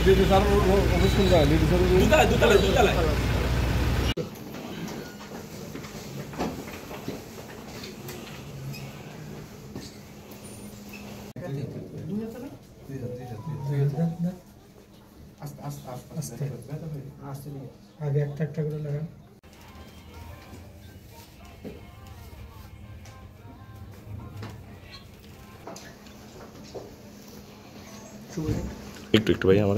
DD sir office কোন জায়গায়? DD sir দুতলায়। আগে একটা করে লাগান। একটু ভাই আমার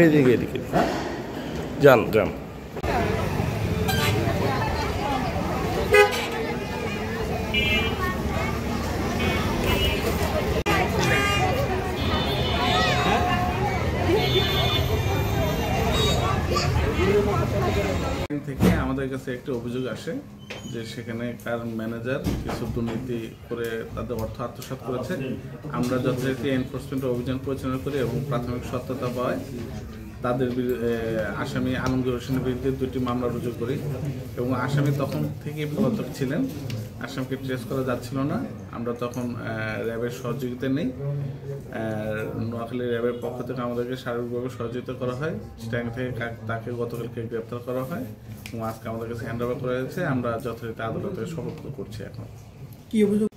এদিকে যান থেকে আমাদের কাছে একটা অভিযোগ আসে যে সেখানে কার ম্যানেজার কিছু দুর্নীতি করে তাদের অর্থ আত্মসাৎ করেছে। আমরা যথারীতি এনফোর্সমেন্ট অভিযান পরিচালনা করি এবং প্রাথমিক সত্যতা পাওয়ায় তাদের আসামি আলমগীর হোসেনের বিরুদ্ধে 2টি মামলা রুজু করি এবং আসামি তখন থেকেই পলাতক ছিলেন। আসামিকে ট্রেস করা যাচ্ছিল না। আমরা তখন র্যাবের সহযোগিতা নেই। নোয়াখালী র্যাবের পক্ষ থেকে আমাদেরকে শারীরিকভাবে সহযোগিতা করা হয়। চিটাগাং থেকে তাকে গতকালকে গ্রেপ্তার করা হয় এবং আজকে আমাদের কাছে হ্যান্ড ওভার করা হয়েছে। আমরা যথারীতি আদালতে সোপর্দ করছি। এখন কি অভিযোগ?